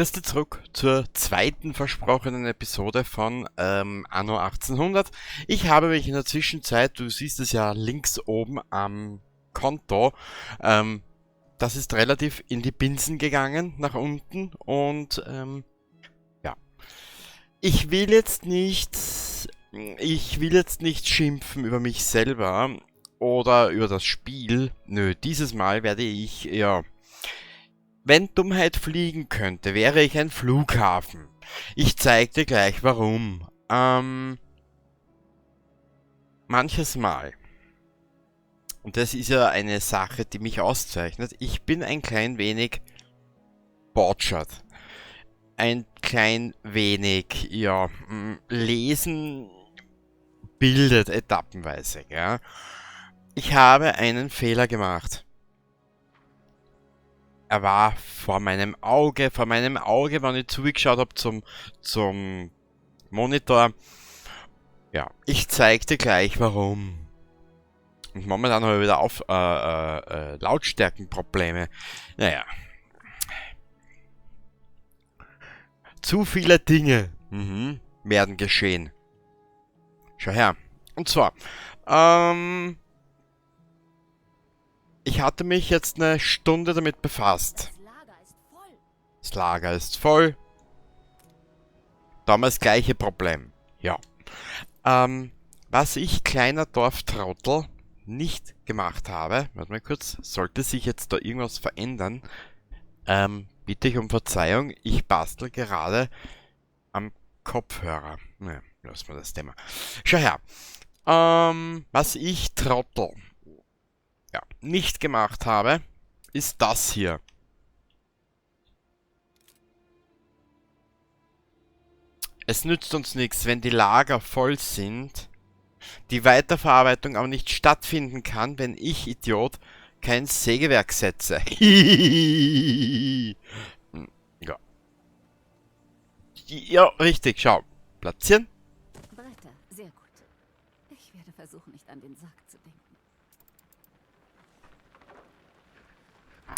Christi zurück zur zweiten versprochenen Episode von Anno 1800. Ich habe mich in der Zwischenzeit, du siehst es ja links oben am Konto, das ist relativ in die Binsen gegangen, nach unten. Und ja, ich will jetzt nicht, ich will jetzt nicht schimpfen über mich selber oder über das Spiel. Nö, dieses Mal werde ich, ja, wenn Dummheit fliegen könnte, wäre ich ein Flughafen. Ich zeig dir gleich warum. Manches Mal, und das ist ja eine Sache, die mich auszeichnet, ich bin ein klein wenig botschert. Ein klein wenig, ja, lesen bildet etappenweise, ja. Ich habe einen Fehler gemacht. Er war vor meinem Auge, wenn ich zugeschaut habe zum Monitor. Ja, ich zeig dir gleich warum. Und momentan habe ich wieder Lautstärkenprobleme. Naja. Zu viele Dinge werden geschehen. Schau her. Und zwar, ich hatte mich jetzt eine Stunde damit befasst. Das Lager ist voll. Damals gleiche Problem. Ja. Was ich, kleiner Dorftrottel, nicht gemacht habe, warte mal kurz, sollte sich jetzt da irgendwas verändern, bitte ich um Verzeihung, ich bastel gerade am Kopfhörer. Naja, lassen wir das Thema. Schau her. Was ich, Trottel, ja, nicht gemacht habe, ist das hier. Es nützt uns nichts, wenn die Lager voll sind, die Weiterverarbeitung aber nicht stattfinden kann, wenn ich, Idiot, kein Sägewerk setze. Ja. Ja, richtig, schau. Platzieren. Bretter, sehr gut. Ich werde versuchen, nicht an den Sarg zu denken.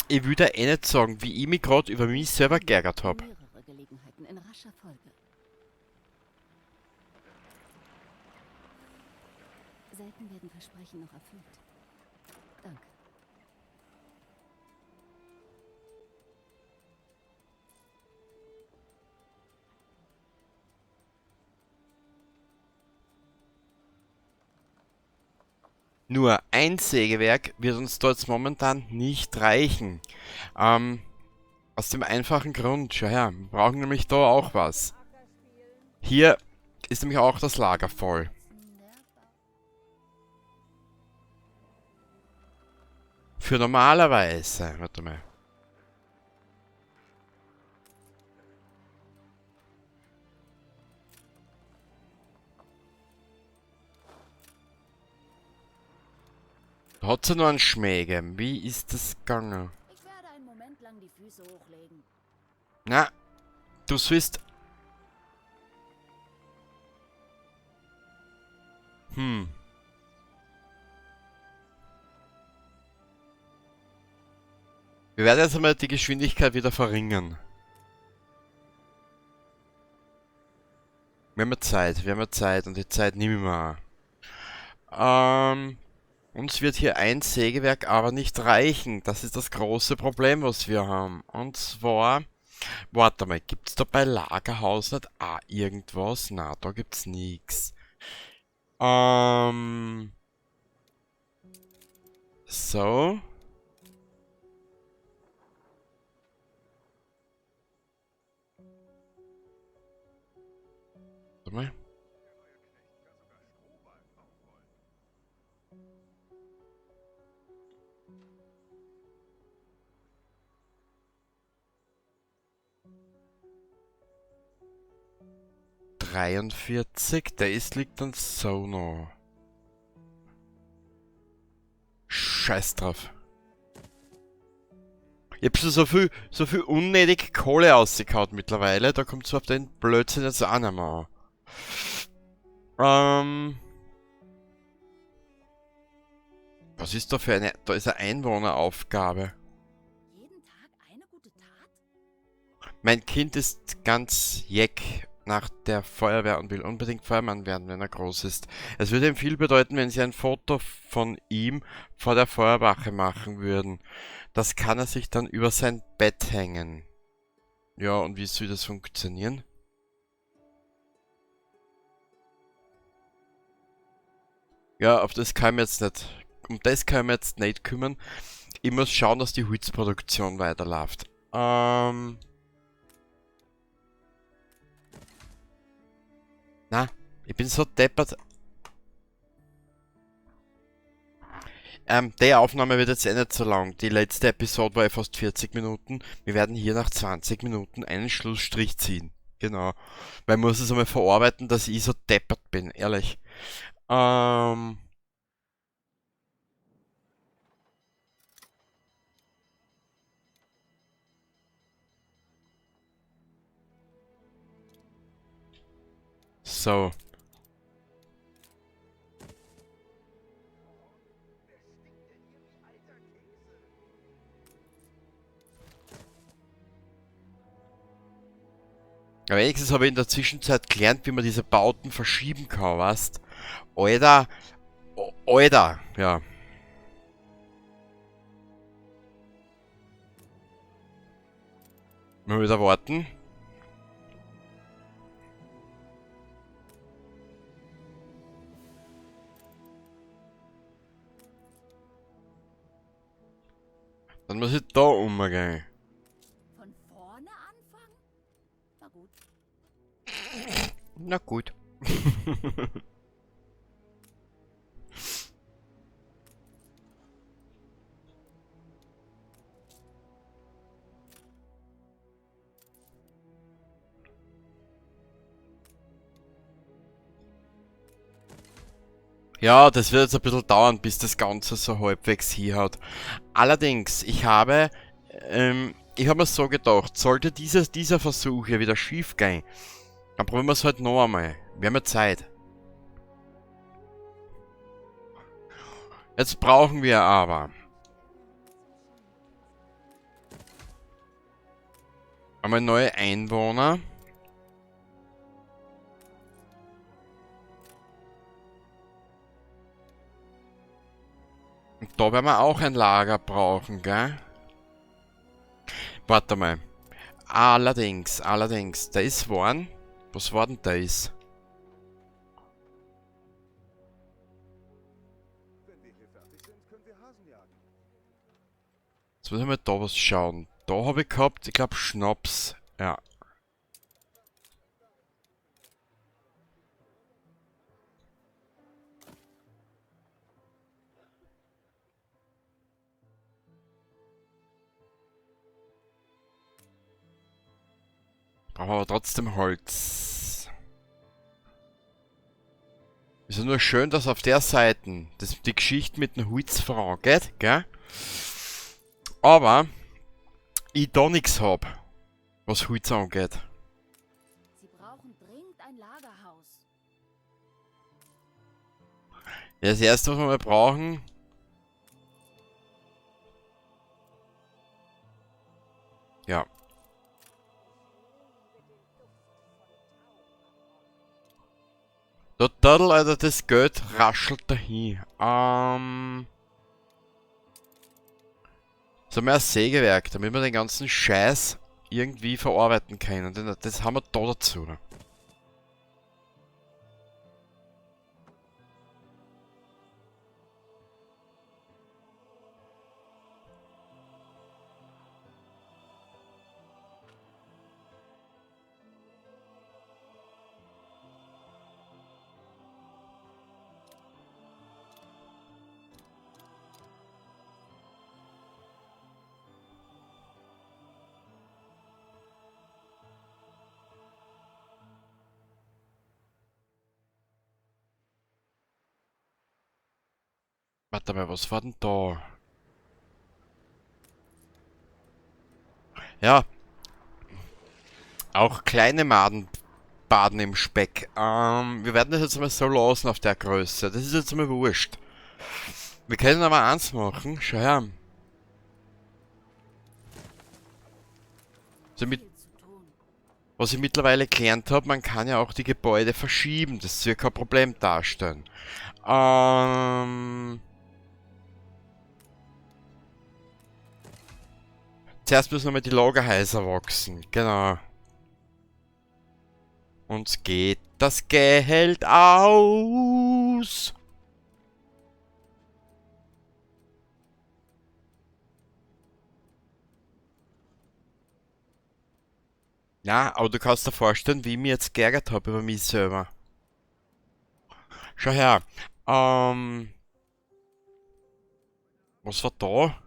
Ich würde eh nicht sagen, wie ich mich gerade über mich selber geärgert habe. Mehrere Gelegenheiten in rascher Folge. Selten werden Versprechen noch erfüllt. Danke. Nur ein Sägewerk wird uns dort momentan nicht reichen. Aus dem einfachen Grund, schau her, wir brauchen nämlich da auch was. Hier ist nämlich auch das Lager voll. Für normalerweise, warte mal. Da hat's ja nur einen Schmäge. Wie ist das gegangen? Ich werde einen Moment lang die Füße hochlegen. Na, du sollst... Wir werden jetzt einmal die Geschwindigkeit wieder verringern. Wir haben ja Zeit und die Zeit nehmen wir an. Uns wird hier ein Sägewerk aber nicht reichen. Das ist das große Problem, was wir haben. Und zwar, warte mal, gibt's da bei Lagerhaus nicht irgendwas? Na, da gibt's nichts. So. Warte mal. Der ist liegt dann so noch. Scheiß drauf. Ich hab schon so viel unnötig Kohle ausgekaut mittlerweile. Da kommt so auf den Blödsinn jetzt auch nicht mehr an. Was ist da für eine... Da ist eine Einwohneraufgabe. Jeden Tag eine gute Tat? Mein Kind ist ganz jeck nach der Feuerwehr und will unbedingt Feuermann werden, wenn er groß ist. Es würde ihm viel bedeuten, wenn Sie ein Foto von ihm vor der Feuerwache machen würden. Das kann er sich dann über sein Bett hängen. Ja, und wie soll das funktionieren? Ja, auf das kann ich mir jetzt nicht. Um das kann ich mir jetzt nicht kümmern. Ich muss schauen, dass die Holzproduktion weiterläuft. Na, ich bin so deppert. Die Aufnahme wird jetzt eh nicht so lang. Die letzte Episode war ja fast 40 Minuten. Wir werden hier nach 20 Minuten einen Schlussstrich ziehen. Genau. Weil ich muss es einmal verarbeiten, dass ich so deppert bin, ehrlich. Ähm, so. Aber wenigstens habe ich in der Zwischenzeit gelernt, wie man diese Bauten verschieben kann, weißt? Alter, Alter, ja. Mal wieder warten. Dann muss ich da umgehen. Von vorne anfangen? Na gut. Na gut. Ja, das wird jetzt ein bisschen dauern, bis das Ganze so halbwegs hinhaut. Allerdings, ich habe mir so gedacht, sollte dieser Versuch hier wieder schief gehen, dann probieren wir es halt noch einmal. Wir haben ja Zeit. Jetzt brauchen wir aber einmal neue Einwohner. Und da werden wir auch ein Lager brauchen, gell? Warte mal. Allerdings, das waren... Was war denn das? Jetzt muss ich mal da was schauen. Da habe ich gehabt, ich glaube Schnaps. Ja. Brauchen aber trotzdem Holz. Ist ja nur schön, dass auf der Seite die Geschichte mit dem Holz vorangeht, gell? Aber ich da nichts hab, was Holz angeht. Sie brauchen dringend ein Lagerhaus. Ja, das erste, was wir mal brauchen... Ja. Total, Alter, das Geld raschelt dahin. So mehr Sägewerk, damit wir den ganzen Scheiß irgendwie verarbeiten können. Das haben wir da dazu. Warte mal, was war denn da? Ja, auch kleine Maden baden im Speck. Wir werden das jetzt mal so lassen auf der Größe. Das ist jetzt mal wurscht. Wir können aber eins machen. Schau her. So mit, Viel zu tun. Was ich mittlerweile gelernt habe, man kann ja auch die Gebäude verschieben. Das wird kein Problem darstellen. Zuerst müssen wir mal die Lagerhäuser wachsen. Genau. Uns geht das Geld aus. Ja, aber du kannst dir vorstellen, wie ich mich jetzt geärgert habe über mich selber. Schau her. Was war da?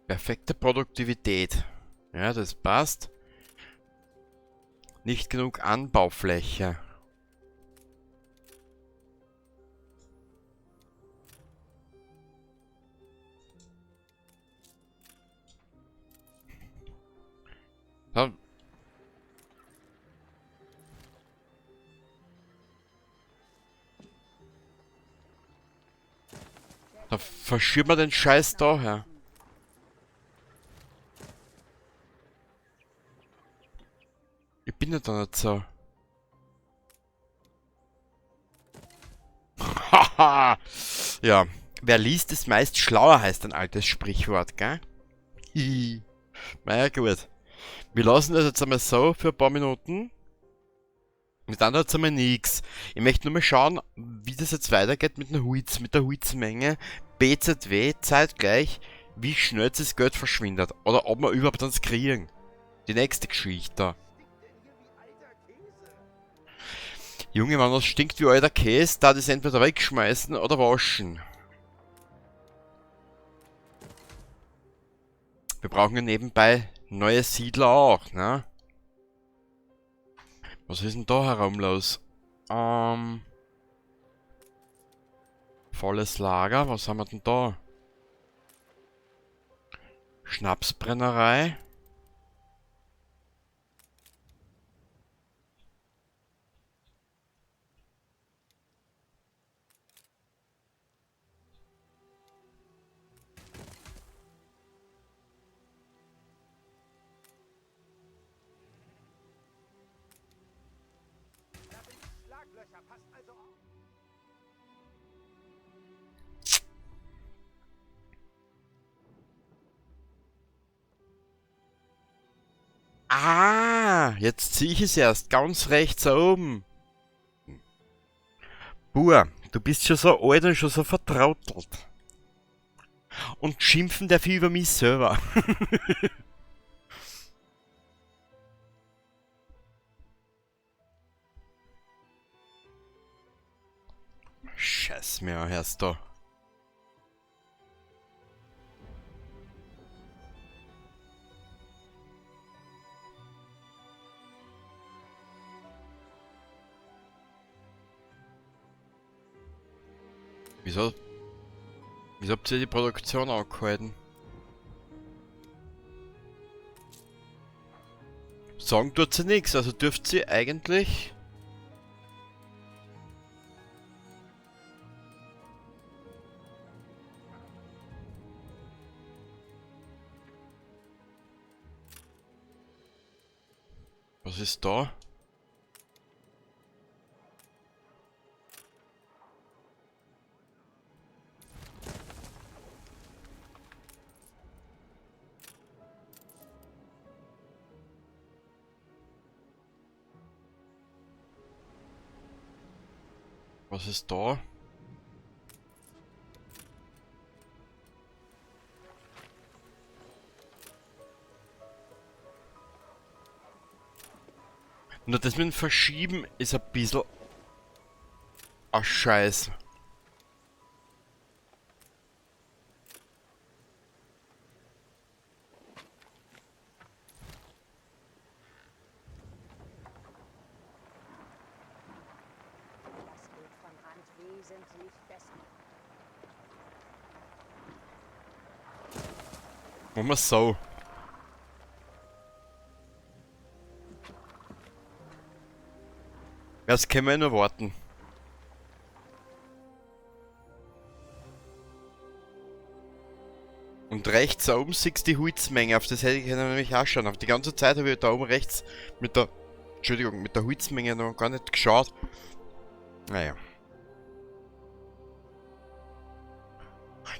Perfekte Produktivität. Ja, das passt. Nicht genug Anbaufläche. Da, da verschieben wir den Scheiß daher. Ich bin ja da nicht so. Haha! Ja, wer liest, ist meist schlauer, heißt ein altes Sprichwort, gell? Hihi. Naja, gut. Wir lassen das jetzt einmal so für ein paar Minuten. Mit dann jetzt einmal nix. Ich möchte nur mal schauen, wie das jetzt weitergeht mit der Holzmenge. BZW zeitgleich, wie schnell das Geld verschwindet. Oder ob wir überhaupt ans kriegen. Die nächste Geschichte. Junge, wenn das stinkt wie alter Käse, da das entweder wegschmeißen oder waschen. Wir brauchen ja nebenbei neue Siedler auch, ne? Was ist denn da herum los? Volles Lager, was haben wir denn da? Schnapsbrennerei. Ah, jetzt sehe ich es erst, ganz rechts oben. Bur, du bist schon so alt und schon so vertrautelt. Und schimpfen der viel über mich selber. Scheiß mir, hörst du. Wieso? Wieso habt ihr die Produktion angehalten? Sagen tut sie nichts, also dürft sie eigentlich. Was ist da? Was ist da? Nur das mit dem Verschieben ist ein bisschen. Ach, Scheiß. Das Bild von Rand wesentlich besser. Machen wir so. Das können wir nur warten. Und rechts oben siehst du die Holzmenge, auf das hätte ich nämlich auch schauen. Auf die ganze Zeit habe ich da oben rechts mit der, Entschuldigung, mit der Holzmenge noch gar nicht geschaut. Naja.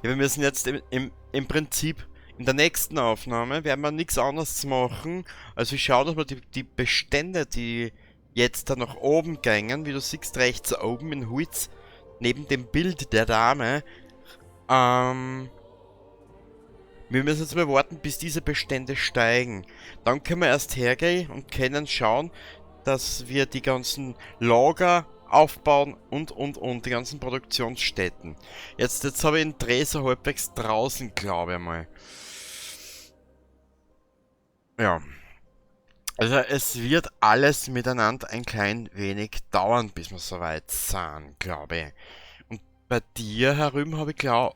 Ja, wir müssen jetzt im Prinzip in der nächsten Aufnahme werden wir nichts anderes machen, als wir schauen, dass wir die Bestände, die jetzt da nach oben gängen, wie du siehst rechts oben in Holz, neben dem Bild der Dame, wir müssen jetzt mal warten, bis diese Bestände steigen. Dann können wir erst hergehen und können schauen, dass wir die ganzen Lager aufbauen und die ganzen Produktionsstätten. Jetzt habe ich den Dreh so halbwegs draußen, glaube ich mal. Ja. Also es wird alles miteinander ein klein wenig dauern, bis wir soweit sind, glaube ich. Und bei dir herüben habe ich genau.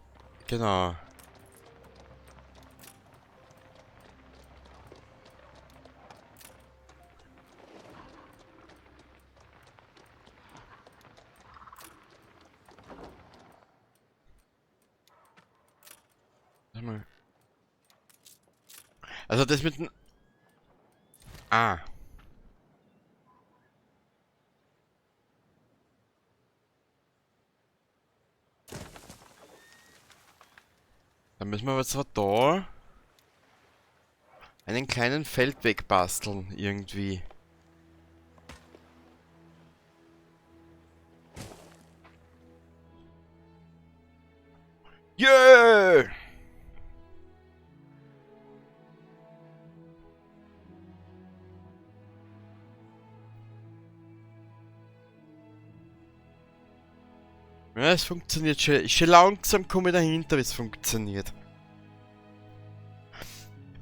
Also das mit dem... Ah. Dann müssen wir jetzt da einen kleinen Feldweg basteln, irgendwie. Yeah! Ja, es funktioniert schon. Schon langsam komme ich dahinter, wie es funktioniert.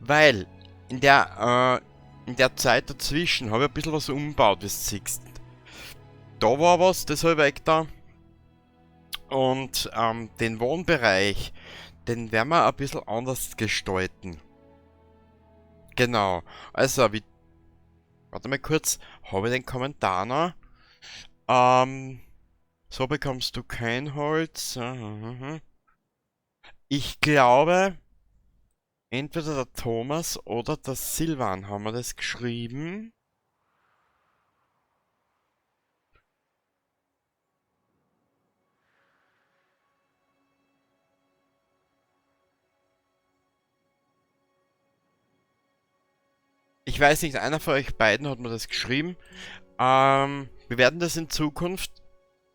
Weil in der Zeit dazwischen habe ich ein bisschen was umgebaut, wie du siehst. Da war was, das habe ich weg da. Und den Wohnbereich, den werden wir ein bisschen anders gestalten. Genau. Also, warte mal kurz, habe ich den Kommentar noch? So bekommst du kein Holz. Ich glaube, entweder der Thomas oder der Silvan haben wir das geschrieben. Ich weiß nicht, einer von euch beiden hat mir das geschrieben. Wir werden das in Zukunft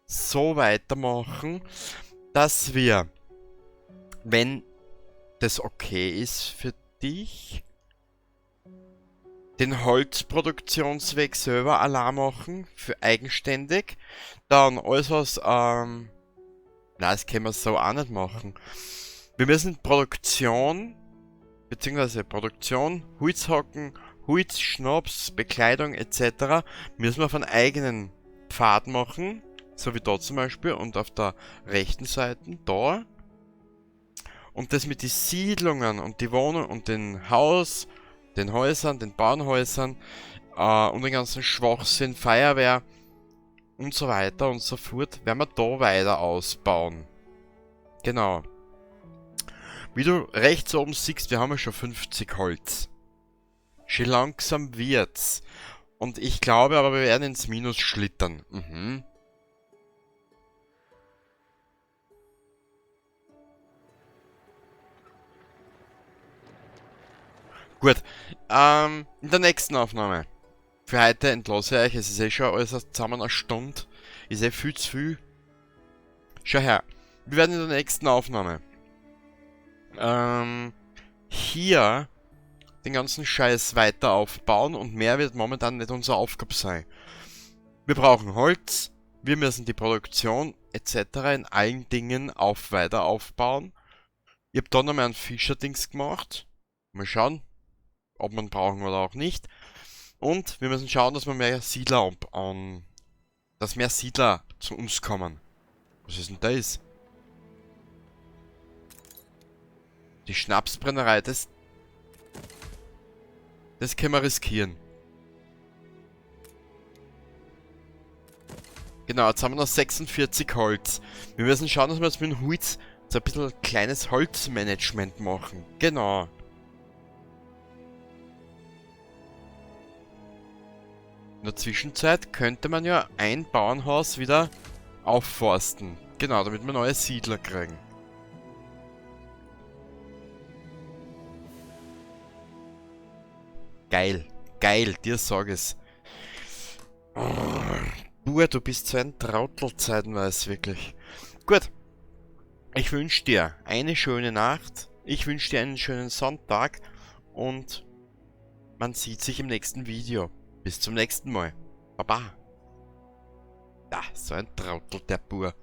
so weitermachen, dass wir, wenn das okay ist für dich, den Holzproduktionsweg selber allein machen, für eigenständig. Dann alles was, nein, das können wir so auch nicht machen. Wir müssen Produktion, Holzhacken, Holz, Schnaps, Bekleidung etc. müssen wir von eigenen Pfad machen, so wie da zum Beispiel und auf der rechten Seite, da. Und das mit den Siedlungen und die Wohnungen und den Häusern, den Bauernhäusern und den ganzen Schwachsinn, Feuerwehr und so weiter und so fort, werden wir da weiter ausbauen. Genau. Wie du rechts oben siehst, wir haben ja schon 50 Holz. Schon langsam wird's. Und ich glaube aber, wir werden ins Minus schlittern. Gut, in der nächsten Aufnahme. Für heute entlasse ich euch, es ist eh schon alles zusammen eine Stunde. Ist eh viel zu viel. Schau her, wir werden in der nächsten Aufnahme hier den ganzen Scheiß weiter aufbauen und mehr wird momentan nicht unsere Aufgabe sein. Wir brauchen Holz, wir müssen die Produktion etc. in allen Dingen weiter aufbauen. Ich habe da nochmal einen Fischerdings gemacht. Mal schauen, ob wir ihn brauchen oder auch nicht. Und wir müssen schauen, dass wir mehr Siedler dass mehr Siedler zu uns kommen. Was ist denn das? Die Schnapsbrennerei, das können wir riskieren. Genau, jetzt haben wir noch 46 Holz. Wir müssen schauen, dass wir jetzt mit dem Holz So ein bisschen kleines Holzmanagement machen. Genau. In der Zwischenzeit könnte man ja ein Bauernhaus wieder aufforsten. Genau, damit wir neue Siedler kriegen. Geil. Geil, dir sag es. Bur, du bist so ein Trautel zeitenweise, wirklich. Gut. Ich wünsche dir eine schöne Nacht. Ich wünsche dir einen schönen Sonntag. Und man sieht sich im nächsten Video. Bis zum nächsten Mal. Baba. Ja, so ein Trautel, der Bur.